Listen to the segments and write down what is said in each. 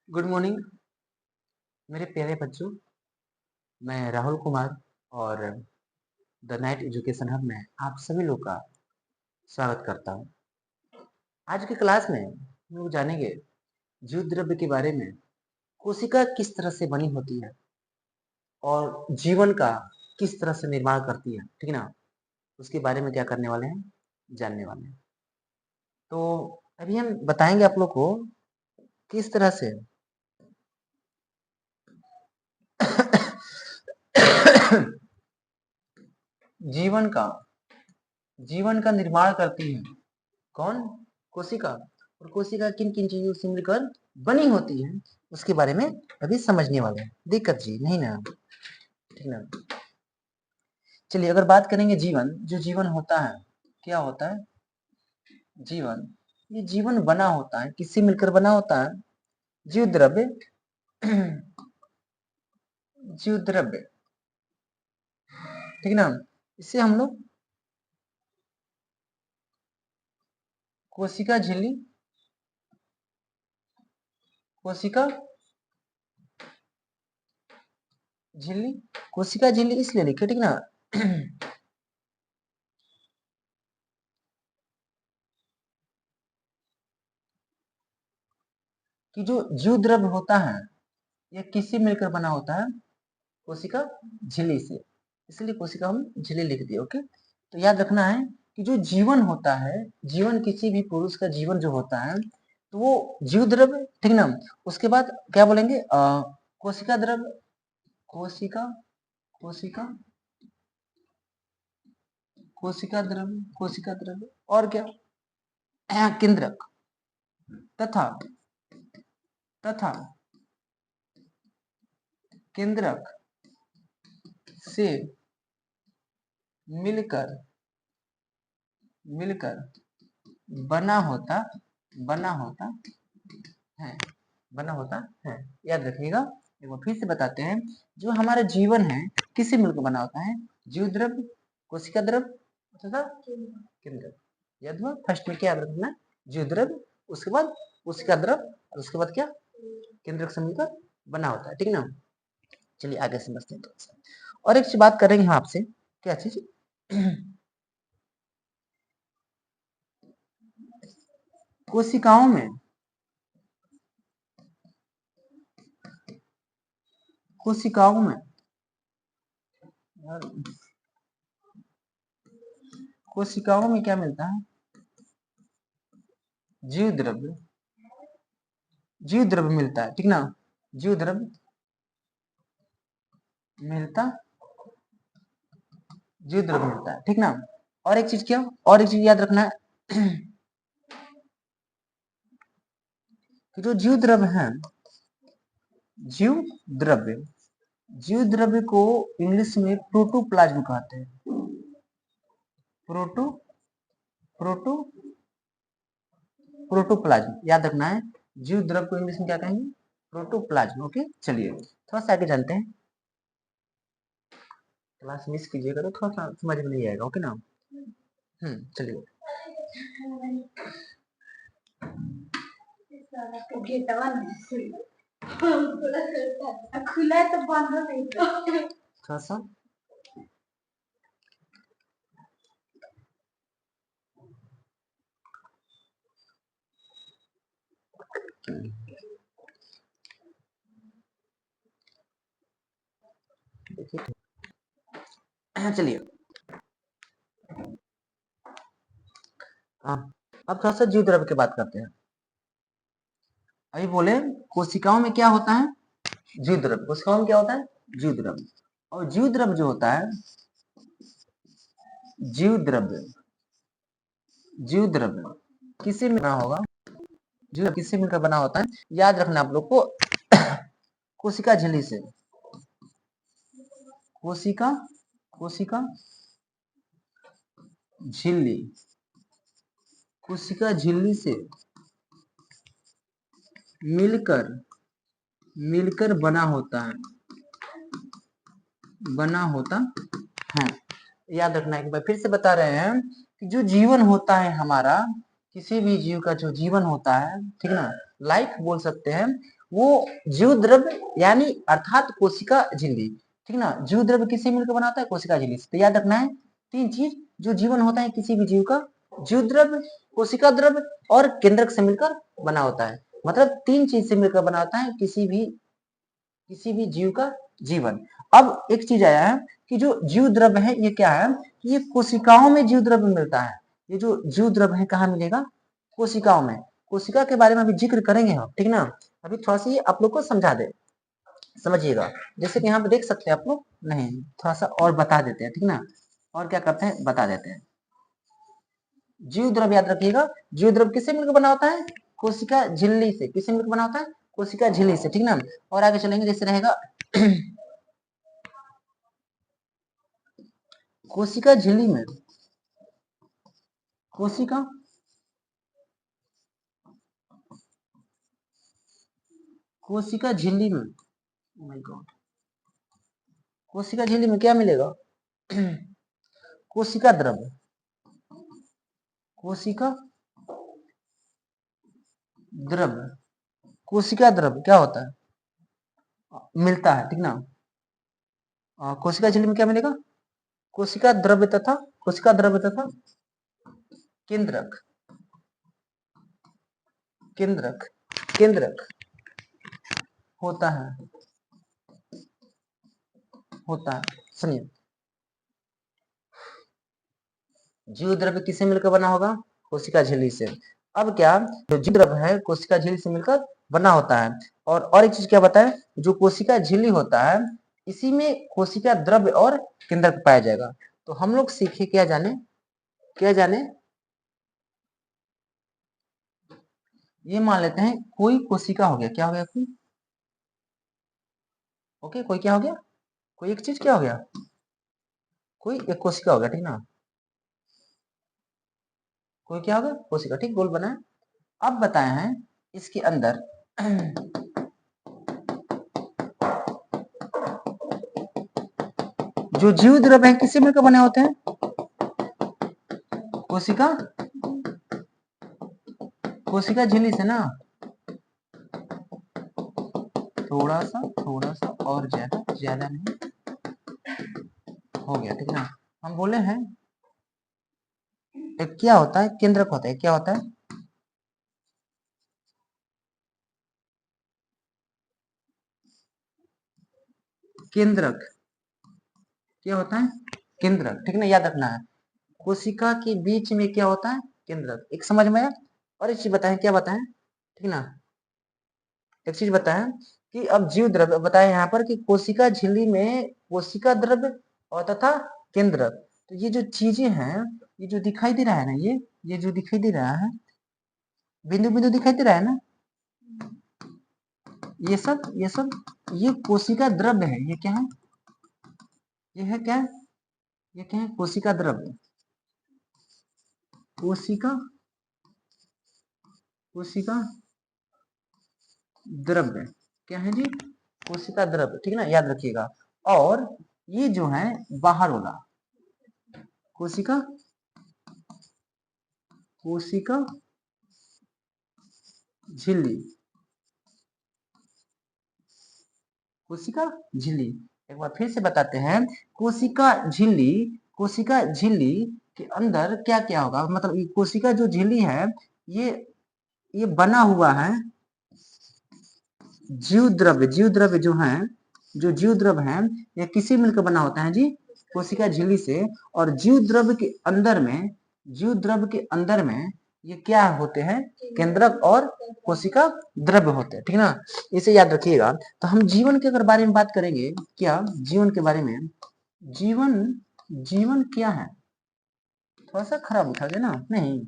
Good morning मेरे प्यारे बच्चों। मैं राहुल कुमार और द नाइट एजुकेशन हब में आप सभी लोग का स्वागत करता हूं। आज की क्लास में हम लोग जानेंगे जीव द्रव्य के बारे में। कोशिका किस तरह से बनी होती है और जीवन का किस तरह से निर्माण करती है, ठीक ना। उसके बारे में क्या करने वाले हैं, जानने वाले हैं। तो अभी हम बताएंगे आप लोग को किस तरह से जीवन का जीवन का निर्माण करती है। कौन? कोशिका। और कोशिका किन किन चीजों से मिलकर बनी होती है उसके बारे में अभी समझने वाले हैं। दिक्कत जी नहीं ना, ठीक ना। चलिए अगर बात करेंगे जीवन, जो जीवन होता है क्या होता है? जीवन, ये जीवन बना होता है, किससे मिलकर बना होता है? जीव द्रव्य जीव द्रव्य, ठीक ना। इसे हम लोग कोशिका झिल्ली, कोशिका झिल्ली, कोशिका झिल्ली इसलिए लिखे, ठीक ना कि जो जीव द्रव्य होता है यह किससे मिलकर बना होता है? कोशिका झिल्ली से, इसलिए कोशिका हम झिल्ली लिख दिए। ओके, तो याद रखना है कि जो जीवन होता है, जीवन किसी भी पुरुष का जीवन जो होता है तो वो जीव द्रव्य, ठीक ना। उसके बाद क्या बोलेंगे? कोशिका द्रव्य, कोशिका कोशिका कोशिका द्रव्य, कोशिका द्रव्य और क्या? केंद्रक तथा तथा केंद्रक से मिलकर मिलकर बना होता बना होता है बना होता है। याद रखिएगा, एक बार फिर से बताते हैं। जो हमारा जीवन है किससे मिलकर बना होता है? जीव द्रव्य, कोशिका द्रव्य तथा केंद्र। याद हुआ? फर्स्ट में क्या याद रखना? जीव द्रव्य, उसके बाद कोशिका द्रव्य और उसके बाद क्या? केंद्रक से मिलकर बना होता है, ठीक ना। चलिए आगे समझते हैं थोड़ा सा। और एक चीज बात करेंगे हम आपसे, क्या चीज? कोशिकाओं में कोशिकाओं में कोशिकाओं में क्या मिलता है? जीव द्रव्य, जीव द्रव्य मिलता है, ठीक ना। जीव द्रव्य मिलता जीव द्रव्य मिलता है, ठीक ना। और एक चीज क्या, और एक चीज याद रखना है कि जो जीव द्रव्य है, जीव द्रव्य जीव द्रव्य को इंग्लिश में प्रोटोप्लाज्म कहते हैं। प्रोटो प्रोटो प्रोटोप्लाज्म, याद रखना है। जीव द्रव्य को इंग्लिश में क्या कहेंगे? प्रोटोप्लाज्म। ओके, चलिए थोड़ा सा आगे जानते हैं। क्लास मिस कीजिएगा तो थोड़ा सा समझ में नहीं आएगा, ओके ना। चलिए खुला है तो बंद नहीं, थोड़ा सा देखिए। चलिए अब थोड़ा सा जीव द्रव्य की बात करते हैं। अभी बोले कोशिकाओं में क्या होता है? जीव द्रव्य। कोशिकाओं में क्या होता है? जीव द्रव्य। और जीव द्रव्य जो होता है, जीव द्रव्य जीव द्रव्य किससे मिलना होगा? जीव किससे मिलकर बना होता है? याद रखना आप लोग को कोशिका झिल्ली से, कोशिका कोशिका झिल्ली, कोशिका झिल्ली से मिलकर मिलकर बना होता है। याद रखना है। एक बार फिर से बता रहे हैं कि जो जीवन होता है हमारा, किसी भी जीव का जो जीवन होता है, ठीक ना, लाइफ बोल सकते हैं, वो जीव द्रव्य यानी अर्थात कोशिका झिल्ली, ठीक ना। जीव द्रव्य किससे मिलकर बना होता है? कोशिका झिल्ली से। तो याद रखना है तीन चीज जो जीवन होता है किसी भी जीव का, जीव द्रव्य, कोशिका द्रव्य और केंद्रक से मिलकर बना होता है। मतलब तीन चीज से मिलकर बना होता है किसी भी जीव का जीवन। अब एक चीज आया है कि जो जीव द्रव्य है ये क्या है, कि ये कोशिकाओं में जीव द्रव्य मिलता है। ये जो जीव द्रव्य है कहाँ मिलेगा? कोशिकाओं में। कोशिका के बारे में अभी जिक्र करेंगे हम, ठीक ना। अभी थोड़ा सा ये आप लोग को समझा दे, समझिएगा। जैसे कि यहाँ पे देख सकते हैं आप लोग, नहीं थोड़ा सा और बता देते हैं, ठीक ना। और क्या करते हैं बता देते हैं। जीव द्रव्य याद रखिएगा, जीव द्रव्य किससे मिलकर बना होता है? कोशिका झिल्ली से। किससे मिलकर बना होता है? कोशिका झिल्ली से, ठीक ना। और आगे चलेंगे, जैसे रहेगा कोशिका झिल्ली में, कोशिका कोशिका झिल्ली में, oh my God, कोशिका झिल्ली में क्या मिलेगा? कोशिका द्रव्य, कोशिका द्रव्य, कोशिका द्रव्य क्या होता है? मिलता है, ठीक ना। कोशिका झिल्ली में क्या मिलेगा? कोशिका द्रव्य तथा केंद्रक, केंद्रक, केंद्रक होता है, सुनिए। जीव द्रव्य किससे मिलकर बना होगा? कोशिका झिल्ली से। अब क्या, जो जीव द्रव्य है कोशिका झिल्ली से मिलकर बना होता है। और एक चीज क्या बताएं, जो कोशिका झिल्ली होता है इसी में कोशिका द्रव्य और केंद्रक पाया जाएगा। तो हम लोग सीखे, क्या जाने, ये मान लेते हैं कोई कोशिका हो गया, क्या हो गया कोई, ओके, कोई क्या हो गया, कोई एक चीज क्या हो गया, कोई एक कोशिका हो गया, ठीक ना। कोई क्या हो गया? कोशिका, ठीक, गोल बना है। अब बताए हैं इसके अंदर जो जीव द्रव्य है किससे मिलकर बने होते हैं? कोशिका, कोशिका झिल्ली से ना। थोड़ा सा और ज्यादा नहीं, हो गया, ठीक ना। हम बोले हैं एक क्या होता है, केंद्रक होता है, क्या होता है? केंद्रक, क्या होता है? केंद्रक, ठीक ना, याद रखना है। कोशिका के बीच में क्या होता है? केंद्रक, एक समझ में आया। और एक चीज बताएं, क्या बताएं, ठीक ना, एक चीज बताएं कि अब जीव द्रव्य बताए यहाँ पर कि कोशिका झिल्ली में कोशिका द्रव्य और तथा केंद्रक। तो ये जो चीजें हैं, ये जो दिखाई दे रहा है ना, ये जो दिखाई दे रहा है, बिंदु बिंदु दिखाई दे रहा है ना, ये सब ये कोशिका द्रव्य है। ये क्या है? ये है क्या? ये क्या है? कोशिका द्रव्य, कोशिका कोशिका द्रव्य क्या है जी? कोशिका द्रव्य, ठीक ना, याद रखिएगा। और ये जो है बाहर वाला कोशिका, कोशिका झिल्ली, कोशिका झिल्ली। एक बार फिर से बताते हैं, कोशिका झिल्ली, कोशिका झिल्ली के अंदर क्या क्या होगा, मतलब ये कोशिका जो झिल्ली है ये ये बना हुआ है जीव द्रव्य, जीव द्रव्य जो है, जो जीव द्रव्य है ये किसी मिलकर बना होता है जी? कोशिका झिल्ली से। और जीव द्रव्य के अंदर में, जीव द्रव्य के अंदर में ये क्या होते हैं? केंद्रक और कोशिका द्रव्य होते हैं, ठीक ना। इसे याद रखिएगा। तो हम जीवन के अगर बारे में बात करेंगे, क्या जीवन के बारे में, जीवन, जीवन क्या है? थोड़ा सा खराब उठा गया ना, नहीं,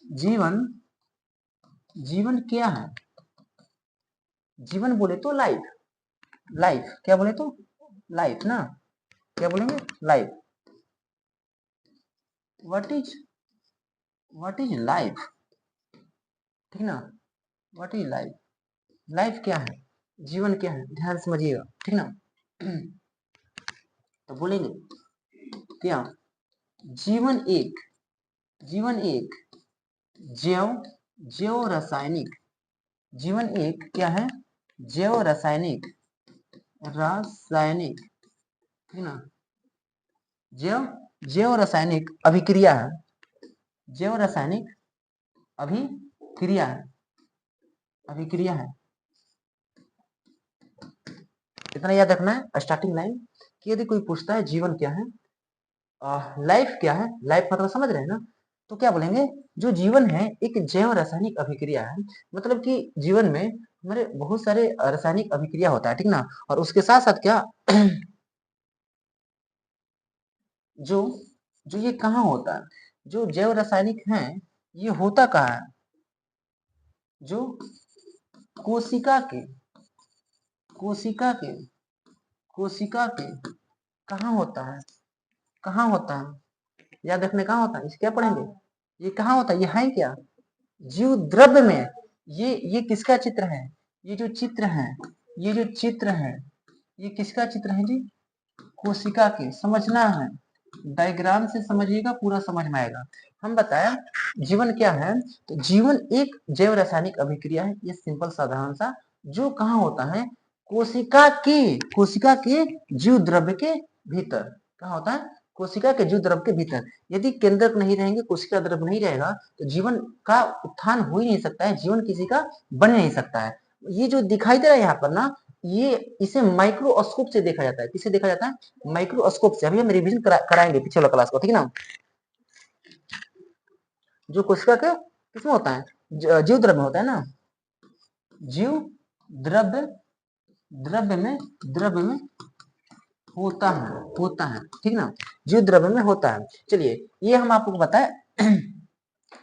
जीवन, जीवन क्या है? जीवन बोले तो लाइफ, लाइफ क्या बोले तो लाइफ ना, क्या बोलेंगे? लाइफ। व्हाट इज लाइफ, ठीक ना। व्हाट इज लाइफ, लाइफ क्या है, जीवन क्या है, ध्यान से समझिएगा, ठीक ना। तो बोलेंगे क्या, जीवन एक, जीवन एक जैव जैव रासायनिक, जीवन एक क्या है, जैव रासायनिक, रासायनिक, ठीक ना, जैव जैव रासायनिक अभिक्रिया है, जैव रासायनिक अभिक्रिया है, अभिक्रिया है। इतना याद रखना है स्टार्टिंग लाइन कि यदि कोई पूछता है जीवन क्या है, लाइफ क्या है, लाइफ मतलब समझ रहे हैं ना, तो क्या बोलेंगे, जो जीवन है एक जैव रासायनिक अभिक्रिया है, मतलब कि जीवन में हमारे बहुत सारे रासायनिक अभिक्रिया होता है, ठीक ना, और उसके साथ साथ क्या जो जो ये कहाँ होता है, जो जैव रासायनिक है ये होता कहाँ है, जो कोशिका के कोशिका के कोशिका के कहाँ होता है, कहाँ होता है, याद रखने कहाँ होता है, इसे क्या पढ़ेंगे, ये कहाँ होता है, ये है क्या, जीव द्रव्य में। ये किसका चित्र है, ये जो चित्र है, ये जो चित्र है, ये किसका चित्र है जी, कोशिका के, समझना है, डायग्राम से समझिएगा पूरा समझ में आएगा। हम बताया जीवन क्या है, तो जीवन एक जैव रासायनिक अभिक्रिया है, ये सिंपल साधारण सा, जो कहाँ होता है, कोशिका के जीव द्रव्य के भीतर, कहाँ होता है, कोशिका के जीव द्रव्य के भीतर। यदि केंद्रक नहीं रहेंगे, कोशिका द्रव्य नहीं रहेगा, तो जीवन का उत्थान हो ही नहीं सकता है, जीवन किसी का बन नहीं सकता है। ये जो दिखाई दे रहा है यहाँ पर ना, ये इसे माइक्रोस्कोप से देखा जाता है, किसे देखा जाता है, माइक्रोस्कोप से। अभी हम रिवीजन कराएंगे पीछे वाला क्लास को, ठीक ना। जो कोशिका के किसमें होता है, जीव द्रव्य में होता है ना, जीव द्रव्य, द्रव्य में होता है, ठीक ना, जीव द्रव्य में होता है। चलिए ये हम आपको बताए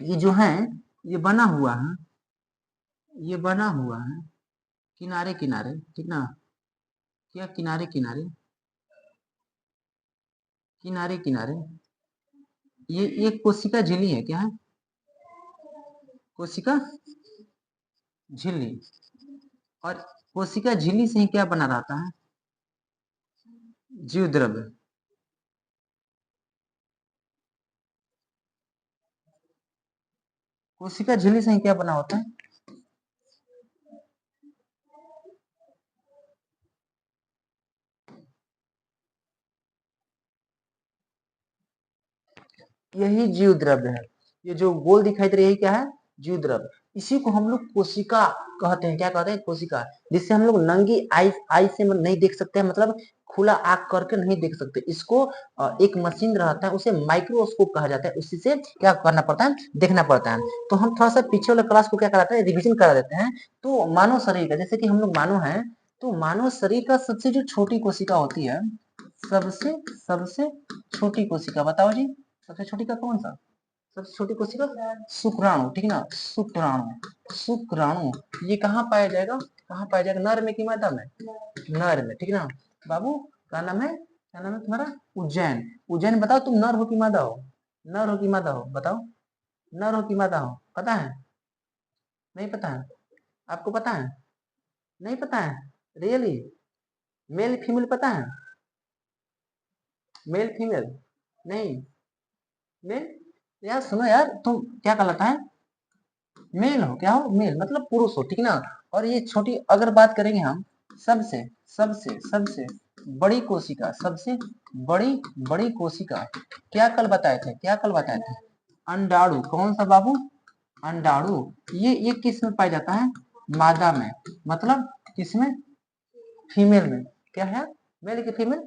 ये जो है ये बना हुआ है, ये बना हुआ है किनारे किनारे, ठीक ना, क्या किनारे किनारे, किनारे किनारे, ये कोशिका झिल्ली है, क्या है, कोशिका झिल्ली, और कोशिका झिल्ली से ही क्या बना रहता है, जीव द्रव्य। कोशिका झिल्ली से ही क्या बना होता है, यही जीव द्रव्य है। ये जो गोल दिखाई दे रही है क्या है, जीव द्रव्य। इसी को हम लोग कोशिका कहते हैं, क्या कहते हैं, कोशिका, जिससे हम लोग नंगी आई आई से नहीं देख सकते हैं, मतलब खुला आंख करके नहीं देख सकते इसको। एक मशीन रहता है, उसे माइक्रोस्कोप कहा जाता है, उसी से क्या करना पड़ता है, देखना पड़ता है। तो हम थोड़ा सा पीछे वाले क्लास को क्या कराते हैं, रिविजन करा देते हैं। तो मानव शरीर का, जैसे कि हम लोग मानव है, तो मानव शरीर का सबसे जो छोटी कोशिका होती है, सबसे सबसे छोटी कोशिका बताओ जी, सबसे छोटी का कौन सा, सबसे छोटी कोशिका, शुक्राणु, ठीक ना, शुक्राणु, शुक्राणु, ये कहाँ पाया जाएगा, कहाँ पाया जाएगा, नर में कि मादा में, नर में, ठीक ना। बाबू क्या नाम है, क्या नाम है तुम्हारा, उज्जैन, उज्जैन बताओ तुम नर हो कि मादा हो, नर हो कि मादा हो, बताओ, नर हो कि मादा हो, पता है, नहीं पता है, आपको पता है, नहीं पता है, रियली, मेल फीमेल पता है, मेल फीमेल, नहीं, मेल, यार सुनो यार, तुम क्या कहलाता है, मेल हो, क्या हो, मेल मतलब पुरुष हो, ठीक ना। और ये छोटी अगर बात करेंगे हम, सबसे सबसे सबसे बड़ी कोशिका, सबसे बड़ी बड़ी कोशिका, क्या कल बताए थे, क्या कल बताए थे, अंडाणु, कौन सा बाबू, अंडाणु। ये किस में पाया जाता है, मादा में, मतलब किसमें, फीमेल में, क्या है, मेल की फीमेल,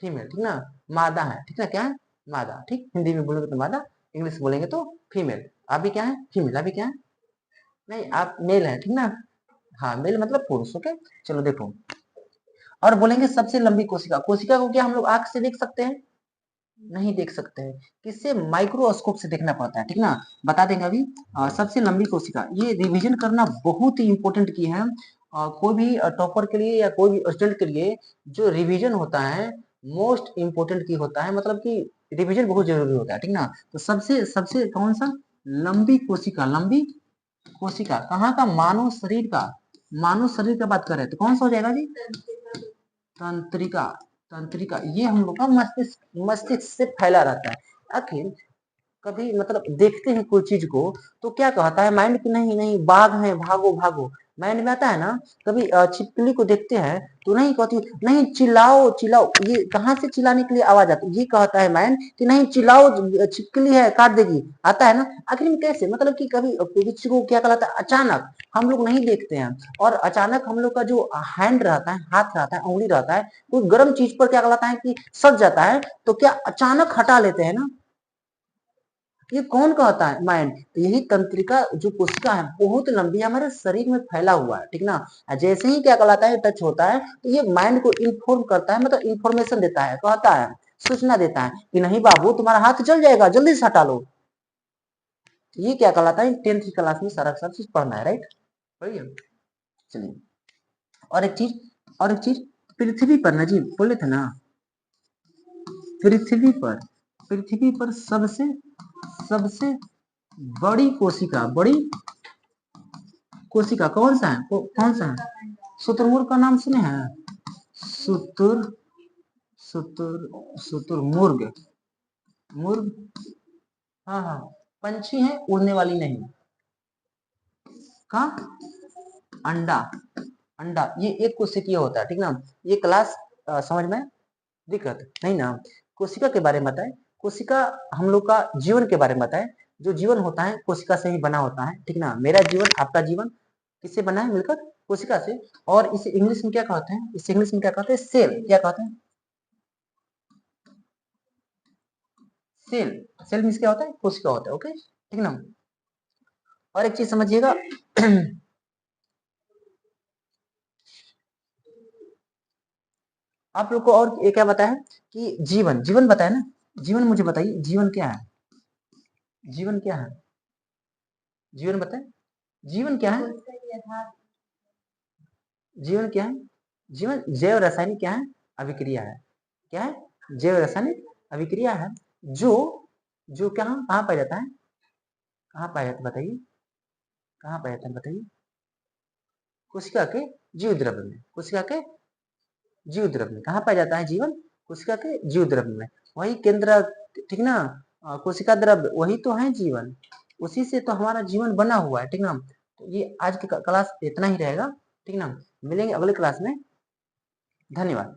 फीमेल, ठीक ना, मादा है, ठीक ना, क्या है, मादा, ठीक, हिंदी में बोलेंगे तो मादा, इंग्लिश बोलेंगे तो फीमेल। अभी क्या है, फीमेल, अभी क्या है, नहीं आप मेल है, ठीक ना, हाँ मेल मतलब पुरुष, ओके। चलो देखो, और बोलेंगे सबसे लंबी कोशिका, कोशिका को क्या हम लोग आंख से देख सकते हैं, नहीं देख सकते हैं, किससे, माइक्रोस्कोप से देखना पड़ता है, ठीक ना। बता देंगे अभी, सबसे लंबी कोशिका, ये रिवीजन करना बहुत ही इंपॉर्टेंट की है, कोई भी टॉपर के लिए या कोई भी स्टूडेंट के लिए जो रिवीजन होता है मोस्ट इंपोर्टेंट की होता है, मतलब कि रिवीजन बहुत जरूरी होता है, ठीक ना। तो सबसे सबसे कौन सा, लंबी कोशिका, लंबी कोशिका कहाँ का, मानव शरीर का, मानव शरीर का बात कर रहे हैं तो कौन सा हो जाएगा जी, तंत्रिका, तंत्रिका, ये हम लोग का मस्तिष्क, मस्तिष्क से फैला रहता है। आखिर कभी मतलब देखते हैं कोई चीज को तो क्या कहता है माइंड की, नहीं नहीं बाघ है भागो भागो। माइंड में आता है ना। कभी छिपकली को देखते हैं तो नहीं कहती नहीं चिल्लाओ चिल्लाओ, ये कहाँ से चिल्लाने के लिए आवाज आती है, ये कहता है माइंड कि नहीं चिल्लाओ, छिपकली है काट देगी। आता है ना। आखिर में कैसे, मतलब कि कभी किसी को क्या कहलाता है, अचानक हम लोग नहीं देखते हैं। और अचानक हम लोग का जो हैंड रहता है, हाथ रहता है, उंगली रहता है, वो गर्म चीज पर क्या कहलाता है कि सट जाता है, तो क्या अचानक हटा लेते हैं ना। ये कौन कहता है, माइंड। तो यही तंत्रिका जो कोशिका है बहुत लंबी हमारे शरीर में फैला हुआ है, ठीक ना। जैसे ही क्या कहलाता है टच होता है तो ये माइंड को इन्फॉर्म करता है, मतलब इन्फॉर्मेशन देता है, कहता है, सूचना देता है कि नहीं बाबू तुम्हारा हाथ जल जाएगा, जल्दी से हटा लो। ये क्या कहलाता है, 10th की क्लास में सारा सब चीज पढ़ना है, राइट। बढ़िया। चलिए, और एक चीज, और एक चीज, पृथ्वी पर ना जी बोले थे ना, पृथ्वी पर, पृथ्वी पर सबसे सबसे बड़ी कोशिका, बड़ी कोशिका कौन सा है, कौन सा है। शुतुरमुर्ग का नाम सुने हैं, शुतुर शुतुर शुतुरमुर्ग, मुर्ग, हाँ हाँ, पंछी है उड़ने वाली नहीं। कहा, अंडा, अंडा ये एक कोशिकीय होता है, ठीक ना। ये क्लास समझ में दिक्कत नहीं ना। कोशिका के बारे में बताए, कोशिका हम लोग का जीवन के बारे में बताए। जो जीवन होता है कोशिका से ही बना होता है, ठीक ना। मेरा जीवन आपका जीवन किससे बना है, मिलकर कोशिका से। और इसे इंग्लिश में क्या कहते हैं, इसे इंग्लिश में क्या कहते हैं, सेल, क्या कहते हैं, सेल। सेल मीन्स क्या होता है, कोशिका होता है, ओके, ठीक ना। और एक चीज समझिएगा आप लोग को और ये क्या बताया कि जीवन, जीवन बताया ना। जीवन मुझे बताइए, जीवन क्या है, जीवन क्या है, जीवन बताए, जीवन क्या है, जीवन क्या है। जीवन जैव रासायनिक क्या है, अभिक्रिया है। क्या है, जैव रासायनिक अभिक्रिया है। जो जो क्या कहाँ पाया जाता है, कहाँ पाया जाता है बताइए, कहाँ पाया जाता है बताइए। कोशिका के जीव द्रव्य में, कोशिका के जीव द्रव्य में कहाँ पाया जाता है जीवन, कोशिका के जीव द्रव्य में। वही केंद्र, ठीक ना। कोशिका द्रव्य वही तो है जीवन, उसी से तो हमारा जीवन बना हुआ है, ठीक ना। तो ये आज की क्लास इतना ही रहेगा, ठीक ना। मिलेंगे अगले क्लास में। धन्यवाद।